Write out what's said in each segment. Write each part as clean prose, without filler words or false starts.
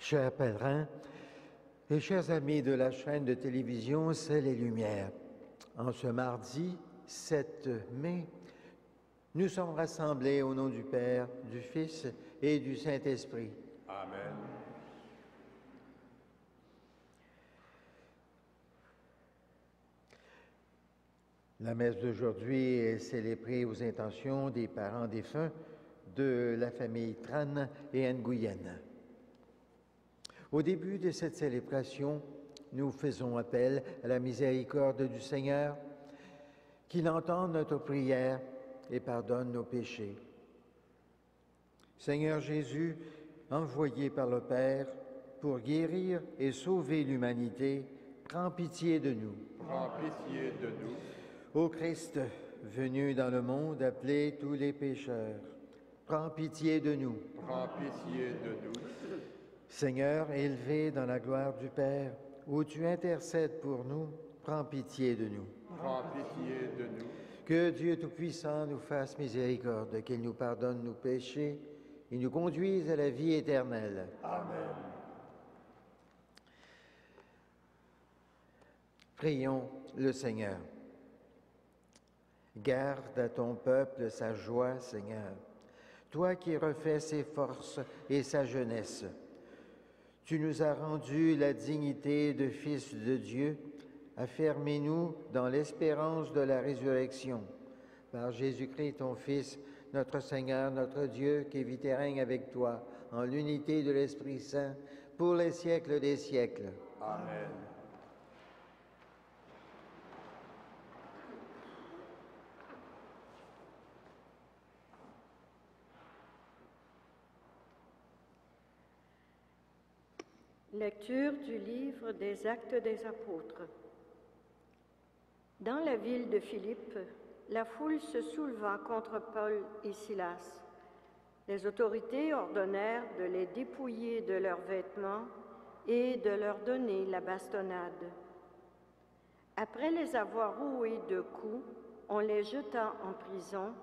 Chers pèlerins et chers amis de la chaîne de télévision Ciel et Lumière, en ce mardi 7 mai, nous sommes rassemblés au nom du Père, du Fils et du Saint-Esprit. Amen. La messe d'aujourd'hui est célébrée aux intentions des parents défunts de la famille Tran et Nguyen. Au début de cette célébration, nous faisons appel à la miséricorde du Seigneur, qu'il entende notre prière et pardonne nos péchés. Seigneur Jésus, envoyé par le Père pour guérir et sauver l'humanité, prends pitié de nous. Prends pitié de nous. Ô Christ, venu dans le monde appeler tous les pécheurs, prends pitié de nous. Prends pitié de nous. Seigneur, élevé dans la gloire du Père, où tu intercèdes pour nous, prends pitié de nous. Prends pitié de nous. Que Dieu Tout-Puissant nous fasse miséricorde, qu'il nous pardonne nos péchés et nous conduise à la vie éternelle. Amen. Prions le Seigneur. Garde à ton peuple sa joie, Seigneur. Toi qui refais ses forces et sa jeunesse, tu nous as rendu la dignité de fils de Dieu. Affermis-nous dans l'espérance de la résurrection. Par Jésus-Christ, ton Fils, notre Seigneur, notre Dieu, qui vit et règne avec toi, en l'unité de l'Esprit Saint, pour les siècles des siècles. Amen. Lecture du livre des Actes des Apôtres. Dans la ville de Philippe, la foule se souleva contre Paul et Silas. Les autorités ordonnèrent de les dépouiller de leurs vêtements et de leur donner la bastonnade. Après les avoir roués de coups, on les jeta en prison,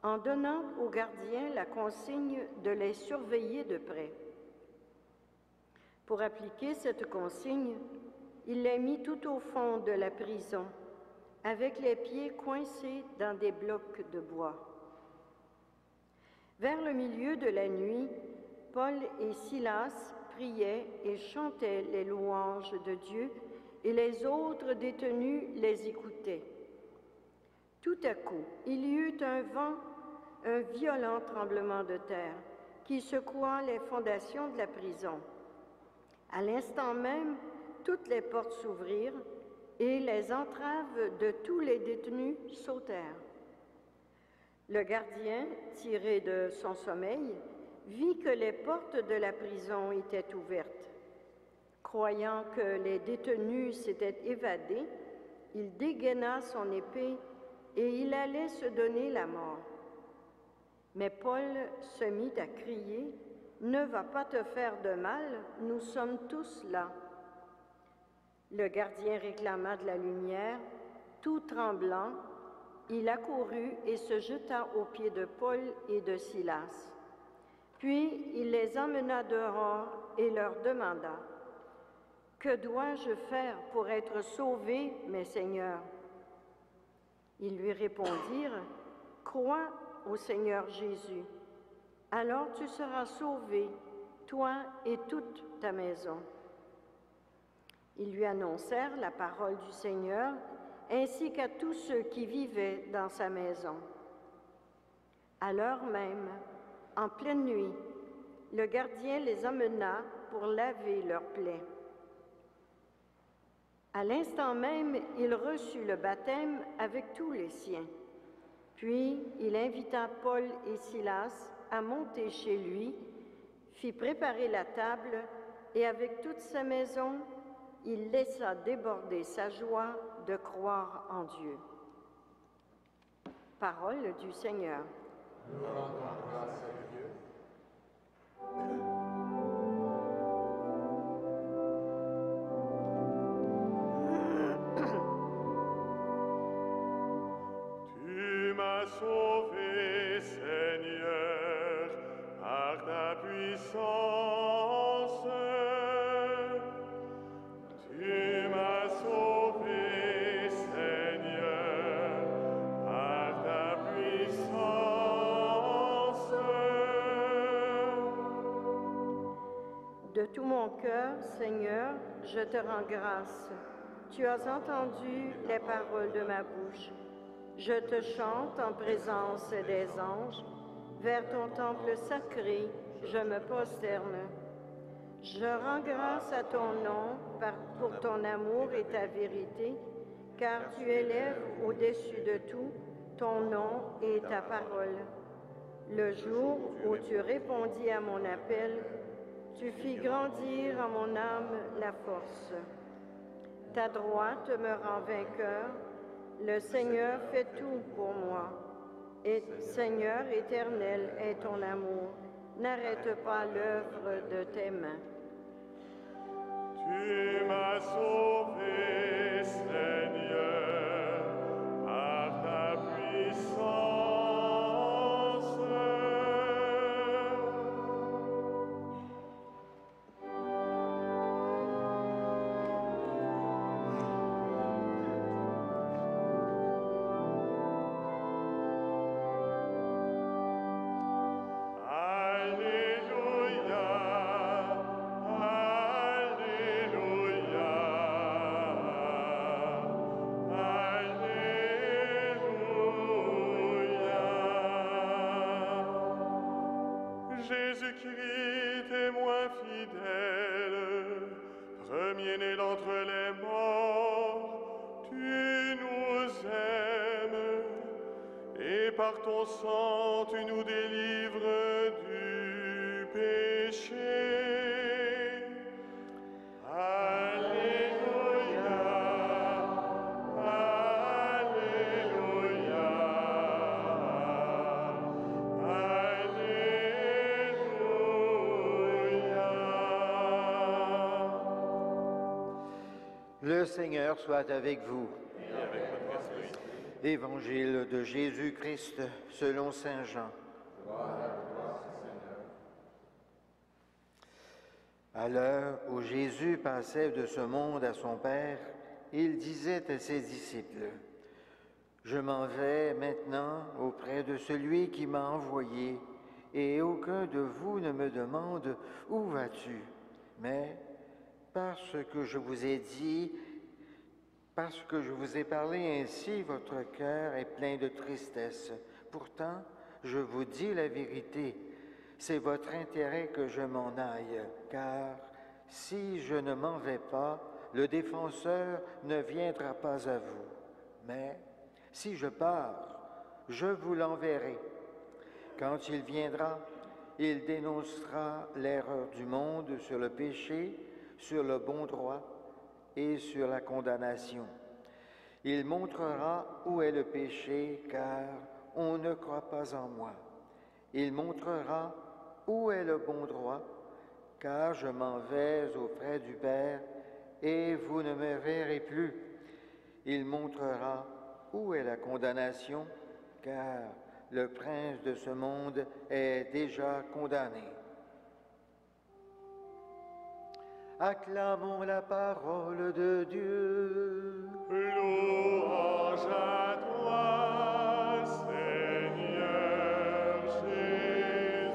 en donnant aux gardiens la consigne de les surveiller de près. Pour appliquer cette consigne, il les mit tout au fond de la prison, avec les pieds coincés dans des blocs de bois. Vers le milieu de la nuit, Paul et Silas priaient et chantaient les louanges de Dieu, et les autres détenus les écoutaient. Tout à coup, il y eut un vent, un violent tremblement de terre, qui secoua les fondations de la prison. À l'instant même, toutes les portes s'ouvrirent et les entraves de tous les détenus sautèrent. Le gardien, tiré de son sommeil, vit que les portes de la prison étaient ouvertes. Croyant que les détenus s'étaient évadés, il dégaina son épée et il allait se donner la mort. Mais Paul se mit à crier: « Ne va pas te faire de mal, nous sommes tous là. » Le gardien réclama de la lumière. Tout tremblant, il accourut et se jeta aux pieds de Paul et de Silas. Puis il les emmena dehors et leur demanda: « Que dois-je faire pour être sauvé, mes seigneurs ?» Ils lui répondirent: « Crois au Seigneur Jésus. Alors tu seras sauvé, toi et toute ta maison. » Ils lui annoncèrent la parole du Seigneur, ainsi qu'à tous ceux qui vivaient dans sa maison. À l'heure même, en pleine nuit, le gardien les emmena pour laver leurs plaies. À l'instant même, il reçut le baptême avec tous les siens. Puis il invita Paul et Silas à monter chez lui, fit préparer la table et avec toute sa maison, il laissa déborder sa joie de croire en Dieu. Parole du Seigneur. Nous rendons grâce à Dieu. Tu m'as sauvé, Seigneur, par ta puissance. De tout mon cœur, Seigneur, je te rends grâce. Tu as entendu les paroles de ma bouche. Je te chante en présence des anges. Vers ton temple sacré, je me prosterne. Je rends grâce à ton nom pour ton amour et ta vérité, car tu élèves au-dessus de tout ton nom et ta parole. Le jour où tu répondis à mon appel, tu fis grandir en mon âme la force. Ta droite me rend vainqueur. Le Seigneur fait tout pour moi. Et Seigneur éternel est ton amour. N'arrête pas l'œuvre de tes mains. Tu m'as sauvé, Seigneur, par ta puissance. Jésus-Christ, témoin fidèle, premier-né d'entre les morts, tu nous aimes, et par ton sang tu nous délivres du péché. Le Seigneur soit avec vous. Et avec votre esprit. Évangile de Jésus-Christ selon saint Jean. À l'heure où Jésus passait de ce monde à son Père, il disait à ses disciples, « Je m'en vais maintenant auprès de celui qui m'a envoyé, et aucun de vous ne me demande « Où vas-tu ?» Mais parce que je vous ai dit, parce que je vous ai parlé ainsi, votre cœur est plein de tristesse. Pourtant, je vous dis la vérité, c'est votre intérêt que je m'en aille, car si je ne m'en vais pas, le défenseur ne viendra pas à vous. Mais si je pars, je vous l'enverrai. Quand il viendra, il dénoncera l'erreur du monde sur le péché, sur le bon droit et sur la condamnation. Il montrera où est le péché, car on ne croit pas en moi. Il montrera où est le bon droit, car je m'en vais auprès du Père et vous ne me verrez plus. Il montrera où est la condamnation, car le prince de ce monde est déjà condamné. Acclamons la parole de Dieu. Louange à toi, Seigneur Jésus.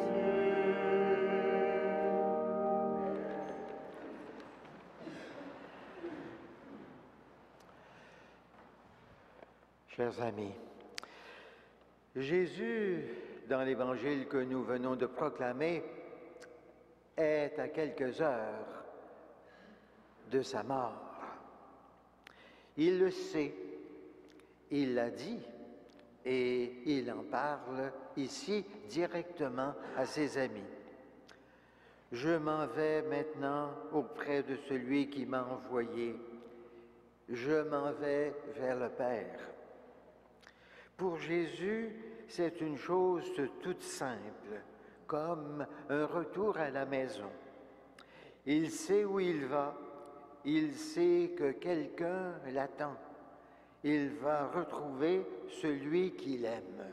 Chers amis, Jésus, dans l'évangile que nous venons de proclamer, est à quelques heures de sa mort. Il le sait, il l'a dit, et il en parle ici directement à ses amis. Je m'en vais maintenant auprès de celui qui m'a envoyé. Je m'en vais vers le Père. Pour Jésus, c'est une chose toute simple, comme un retour à la maison. Il sait où il va. Il sait que quelqu'un l'attend. Il va retrouver celui qu'il aime.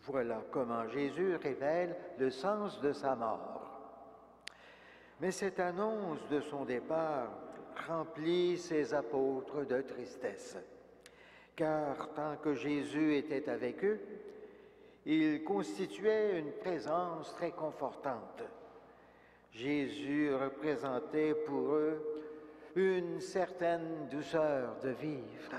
Voilà comment Jésus révèle le sens de sa mort. Mais cette annonce de son départ remplit ses apôtres de tristesse, car tant que Jésus était avec eux, il constituait une présence très confortante. Jésus représentait pour eux une certaine douceur de vivre.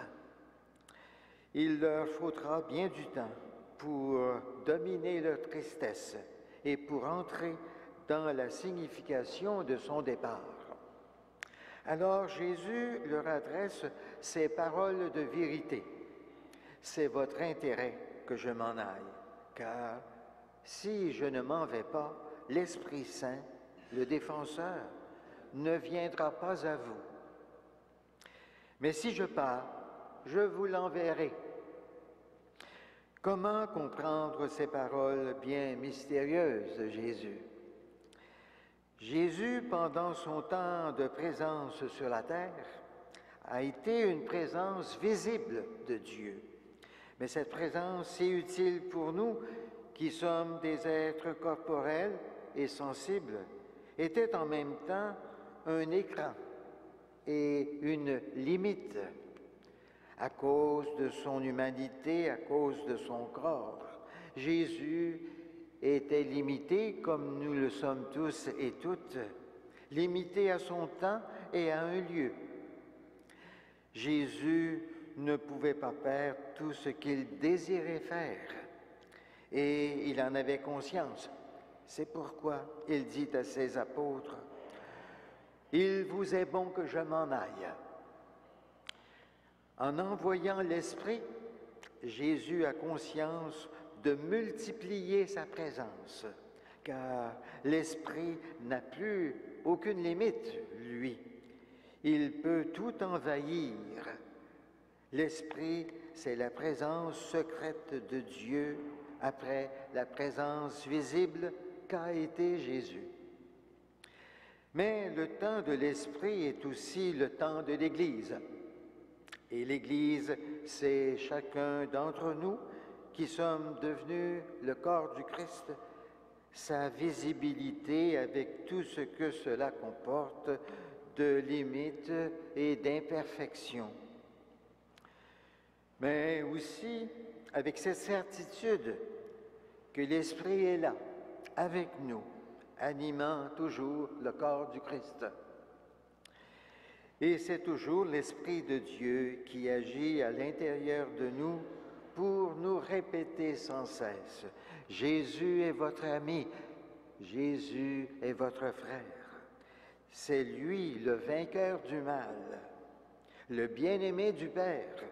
Il leur faudra bien du temps pour dominer leur tristesse et pour entrer dans la signification de son départ. Alors Jésus leur adresse ces paroles de vérité. C'est votre intérêt que je m'en aille, car si je ne m'en vais pas, l'Esprit Saint, le Défenseur, ne viendra pas à vous. Mais si je pars, je vous l'enverrai. Comment comprendre ces paroles bien mystérieuses de Jésus? Jésus, pendant son temps de présence sur la terre, a été une présence visible de Dieu. Mais cette présence si utile pour nous, qui sommes des êtres corporels et sensibles, était en même temps un écran et une limite à cause de son humanité, à cause de son corps. Jésus était limité, comme nous le sommes tous et toutes, limité à son temps et à un lieu. Jésus ne pouvait pas faire tout ce qu'il désirait faire, et il en avait conscience. C'est pourquoi il dit à ses apôtres, « Il vous est bon que je m'en aille. » En envoyant l'Esprit, Jésus a conscience de multiplier sa présence, car l'Esprit n'a plus aucune limite, lui. Il peut tout envahir. L'Esprit, c'est la présence secrète de Dieu après la présence visible qu'a été Jésus. Mais le temps de l'Esprit est aussi le temps de l'Église. Et l'Église, c'est chacun d'entre nous qui sommes devenus le corps du Christ, sa visibilité avec tout ce que cela comporte de limites et d'imperfections. Mais aussi avec cette certitude que l'Esprit est là, avec nous, animant toujours le corps du Christ. Et c'est toujours l'Esprit de Dieu qui agit à l'intérieur de nous pour nous répéter sans cesse, « Jésus est votre ami, Jésus est votre frère. C'est lui le vainqueur du mal, le bien-aimé du Père,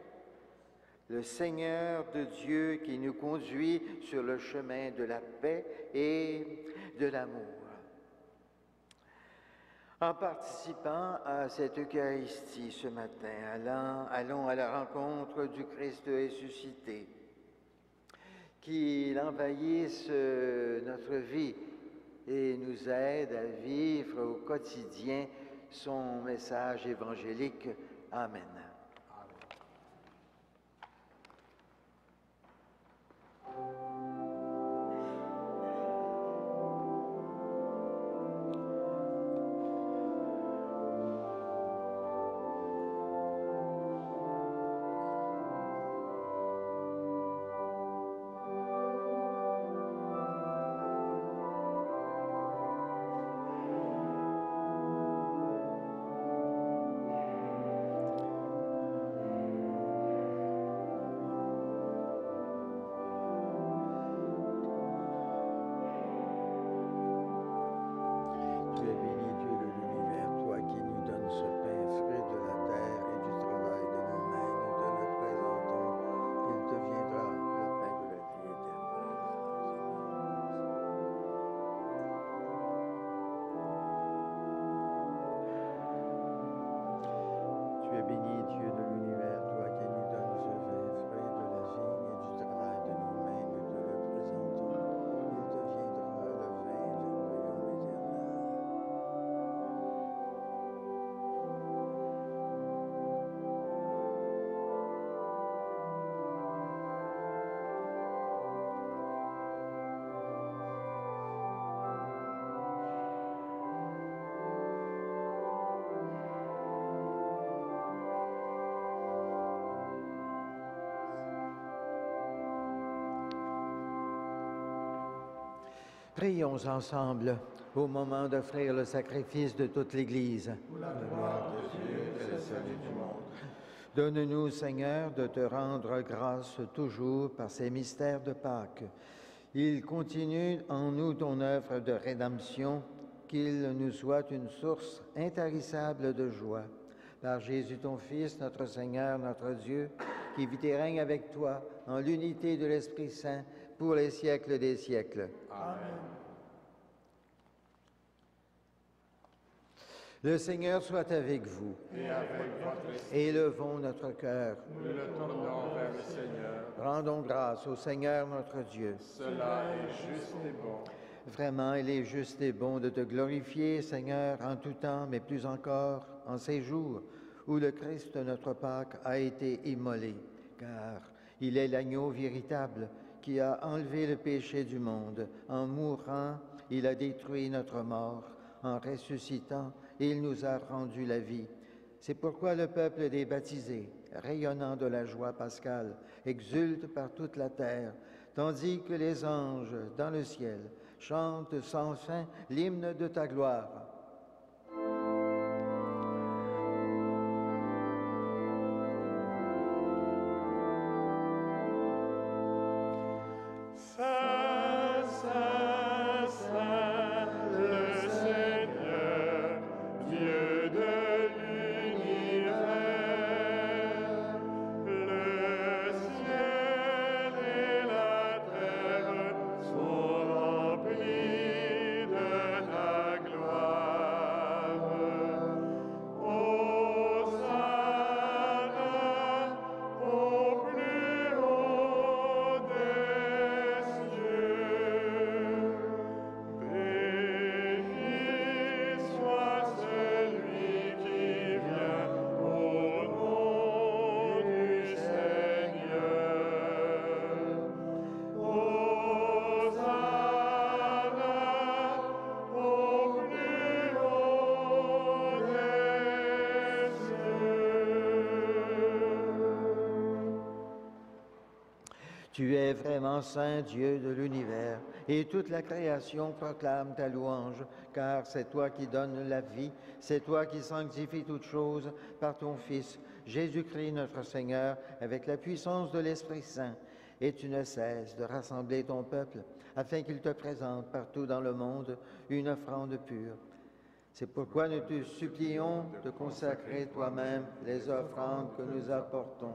le Seigneur de Dieu qui nous conduit sur le chemin de la paix et de l'amour. » En participant à cette Eucharistie ce matin, allons à la rencontre du Christ ressuscité, qu'il envahisse notre vie et nous aide à vivre au quotidien son message évangélique. Amen. Prions ensemble au moment d'offrir le sacrifice de toute l'Église. Pour la gloire de Dieu et le salut du monde. Donne-nous, Seigneur, de te rendre grâce toujours par ces mystères de Pâques. Il continue en nous ton œuvre de rédemption, qu'il nous soit une source intarissable de joie. Par Jésus ton Fils, notre Seigneur, notre Dieu, qui vit et règne avec toi en l'unité de l'Esprit Saint pour les siècles des siècles. Amen. Le Seigneur soit avec vous. Et avec votre esprit, Élevons notre cœur. nous le tournons vers le Seigneur. Rendons grâce au Seigneur notre Dieu. Cela est juste et bon. Vraiment, il est juste et bon de te glorifier, Seigneur, en tout temps, mais plus encore en ces jours où le Christ, notre Pâque, a été immolé, car il est l'agneau véritable qui a enlevé le péché du monde. En mourant, il a détruit notre mort. En ressuscitant, il nous a rendu la vie. C'est pourquoi le peuple des baptisés, rayonnant de la joie pascale, exulte par toute la terre, tandis que les anges dans le ciel chantent sans fin l'hymne de ta gloire. Saint, Saint, Saint, le Seigneur, Dieu de l'univers, le ciel et la terre sont remplis de ta gloire. Hosanna au plus haut des cieux. Béni soit celui qui vient au nom du Seigneur. Hosanna au plus haut des cieux. Tu es vraiment Saint Dieu de l'univers, et toute la création proclame ta louange, car c'est toi qui donnes la vie, c'est toi qui sanctifies toutes choses par ton Fils, Jésus-Christ notre Seigneur, avec la puissance de l'Esprit Saint. Et tu ne cesses de rassembler ton peuple, afin qu'il te présente partout dans le monde une offrande pure. C'est pourquoi nous te supplions de consacrer toi-même les offrandes que nous apportons.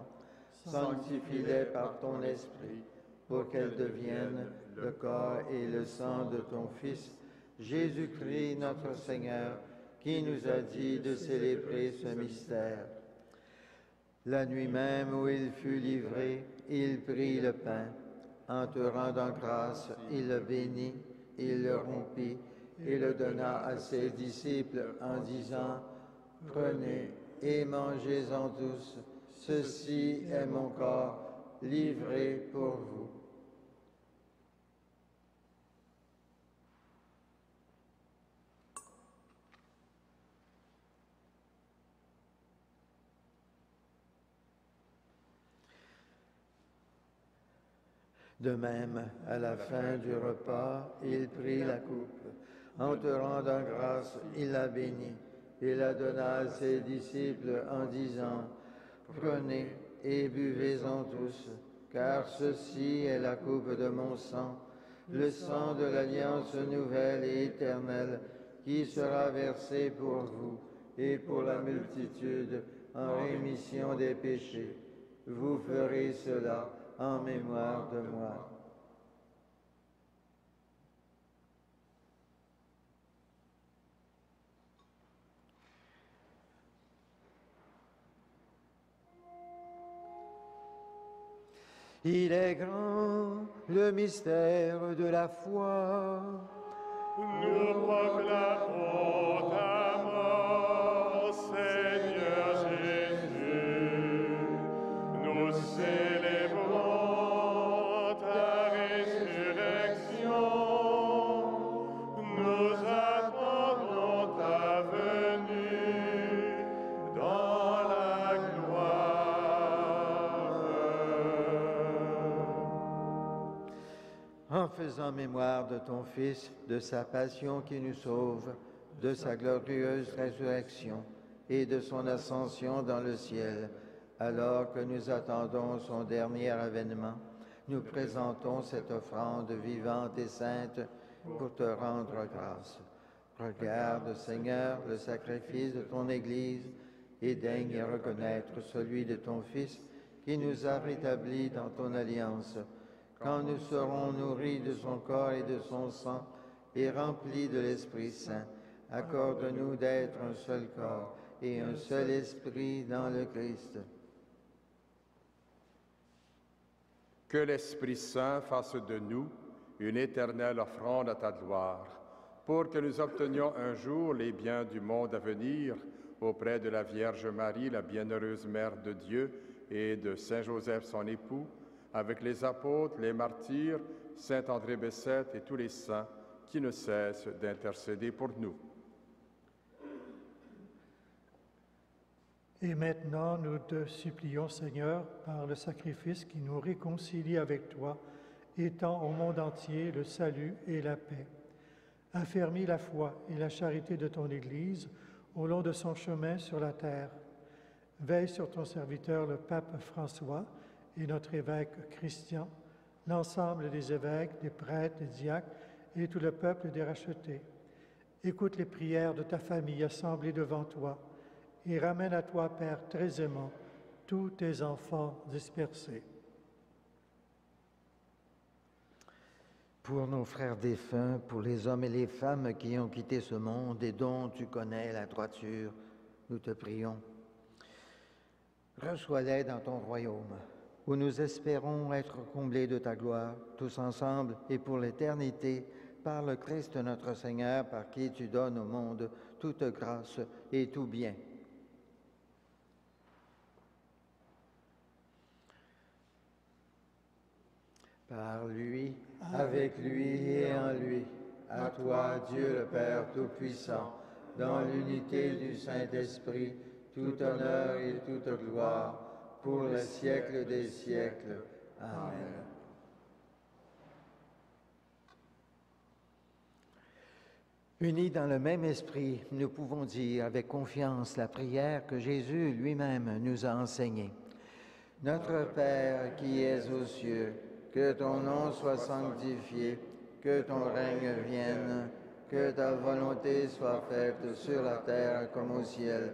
Sanctifie-les par ton esprit, pour qu'elles deviennent le corps et le sang de ton Fils, Jésus-Christ notre Seigneur, qui nous a dit de célébrer ce mystère. La nuit même où il fut livré, il prit le pain. En te rendant grâce, il le bénit, il le rompit et le donna à ses disciples en disant, « Prenez et mangez-en tous. Ceci est mon corps livré pour vous. » De même, à la fin du repas, il prit la coupe. En te rendant grâce, il la bénit et la donna à ses disciples en disant, « Prenez et buvez-en tous, car ceci est la coupe de mon sang, le sang de l'alliance nouvelle et éternelle, qui sera versé pour vous et pour la multitude en rémission des péchés. Vous ferez cela en mémoire de moi. » Il est grand le mystère de la foi. Nous proclamons ta mort, Seigneur Jésus. Nous célébrons ta résurrection. Nous attendons ta venue dans la gloire. en faisant mémoire de ton Fils, de sa passion qui nous sauve, de sa glorieuse résurrection et de son ascension dans le ciel, alors que nous attendons son dernier avènement, nous présentons cette offrande vivante et sainte pour te rendre grâce. Regarde, Seigneur, le sacrifice de ton Église et daigne reconnaître celui de ton Fils qui nous a rétablis dans ton alliance. Quand nous serons nourris de son corps et de son sang et remplis de l'Esprit Saint, accorde-nous d'être un seul corps et un seul esprit dans le Christ. Que l'Esprit Saint fasse de nous une éternelle offrande à ta gloire, pour que nous obtenions un jour les biens du monde à venir auprès de la Vierge Marie, la bienheureuse Mère de Dieu, et de Saint Joseph, son époux, avec les apôtres, les martyrs, Saint André Bessette et tous les saints qui ne cessent d'intercéder pour nous. Et maintenant, nous te supplions, Seigneur, par le sacrifice qui nous réconcilie avec toi, étends au monde entier le salut et la paix. Affermis la foi et la charité de ton Église au long de son chemin sur la terre. Veille sur ton serviteur, le pape François, et notre évêque Christian, l'ensemble des évêques, des prêtres, des diacres et tout le peuple des rachetés. Écoute les prières de ta famille assemblée devant toi et ramène à toi, Père très aimant, tous tes enfants dispersés. Pour nos frères défunts, pour les hommes et les femmes qui ont quitté ce monde et dont tu connais la droiture, nous te prions. Reçois-les dans ton royaume, où nous espérons être comblés de ta gloire, tous ensemble et pour l'éternité, par le Christ notre Seigneur, par qui tu donnes au monde toute grâce et tout bien. Par lui, avec lui et en lui, à toi, Dieu le Père Tout-Puissant, dans l'unité du Saint-Esprit, tout honneur et toute gloire, pour le siècle des siècles. Amen. Unis dans le même esprit, nous pouvons dire avec confiance la prière que Jésus lui-même nous a enseignée. Notre Père qui es aux cieux, que ton nom soit sanctifié, que ton règne vienne, que ta volonté soit faite sur la terre comme au ciel.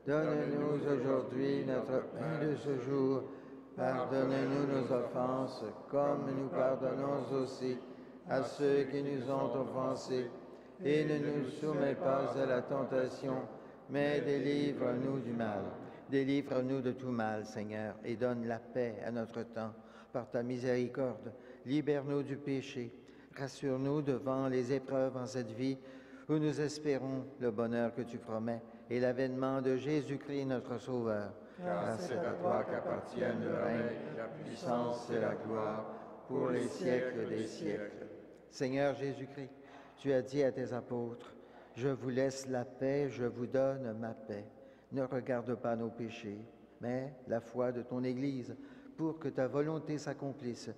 Donne-nous aujourd'hui notre pain de ce jour. Pardonne-nous nos offenses, comme nous pardonnons aussi à ceux qui nous ont offensés. Et ne nous soumets pas à la tentation, mais délivre-nous du mal. Délivre-nous de tout mal, Seigneur, et donne la paix à notre temps. Par ta miséricorde, libère-nous du péché. Rassure-nous devant les épreuves en cette vie, où nous espérons le bonheur que tu promets et l'avènement de Jésus-Christ, notre Sauveur. Car c'est à toi qu'appartiennent le règne, la puissance et la gloire, pour les siècles des siècles. Seigneur Jésus-Christ, tu as dit à tes apôtres, « Je vous laisse la paix, je vous donne ma paix. Ne regarde pas nos péchés, mais la foi de ton Église, pour que ta volonté s'accomplisse.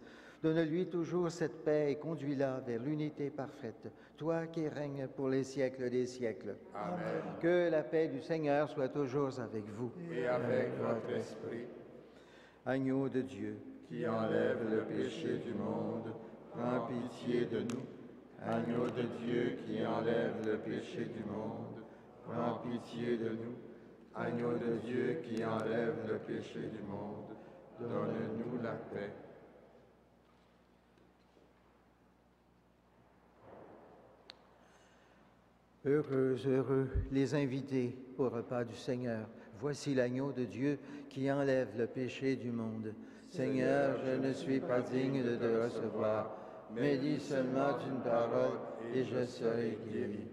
Donne-lui toujours cette paix et conduis-la vers l'unité parfaite, toi qui règnes pour les siècles des siècles. Amen. Que la paix du Seigneur soit toujours avec vous. Et avec votre esprit. Agneau de Dieu, Qui enlève le péché du monde, prends pitié de nous. Agneau de Dieu qui enlève le péché du monde, prends pitié de nous. Agneau de Dieu qui enlève le péché du monde, donne-nous la paix. Heureux, heureux, les invités au repas du Seigneur. Voici l'agneau de Dieu qui enlève le péché du monde. Seigneur, je ne suis pas digne de te recevoir, mais dis seulement une parole et je serai guéri.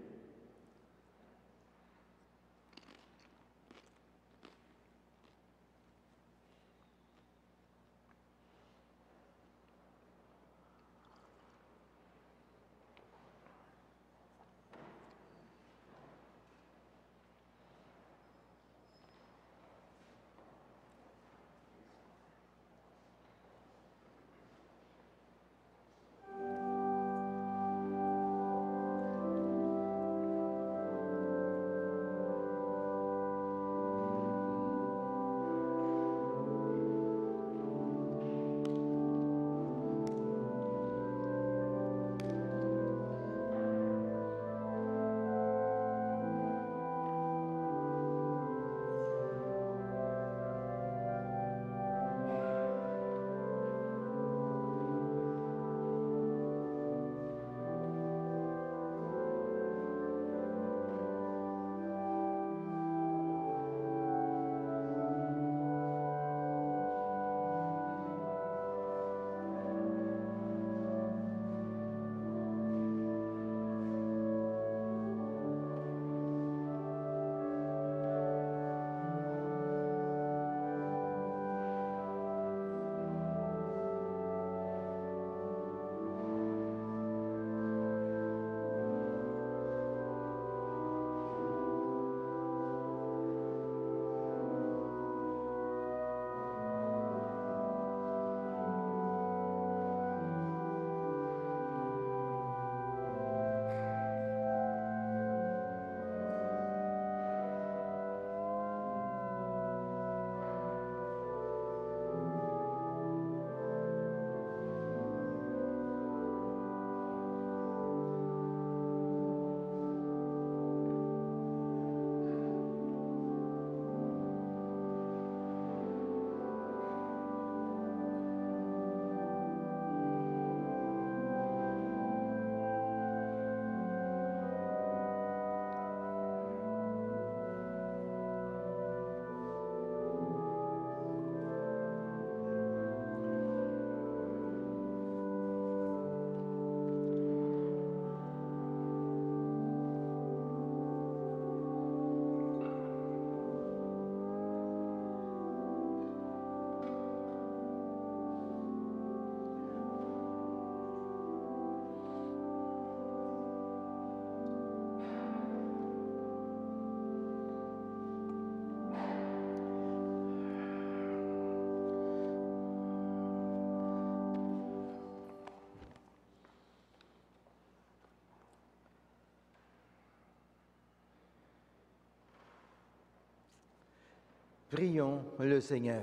Prions le Seigneur.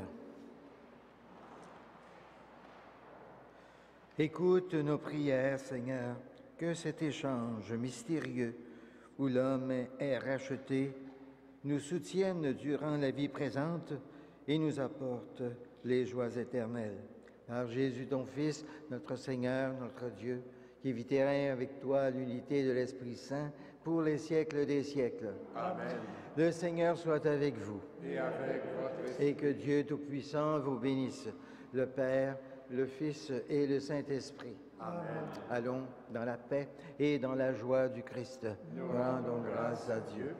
Écoute nos prières, Seigneur, que cet échange mystérieux où l'homme est racheté nous soutienne durant la vie présente et nous apporte les joies éternelles. Par Jésus, ton Fils, notre Seigneur, notre Dieu, qui vit et règne avec toi à l'unité de l'Esprit Saint pour les siècles des siècles. Amen. Le Seigneur soit avec vous. Et avec votre esprit. Et que Dieu Tout-Puissant vous bénisse, le Père, le Fils et le Saint-Esprit. Amen. Allons dans la paix et dans la joie du Christ. Rendons grâce à Dieu.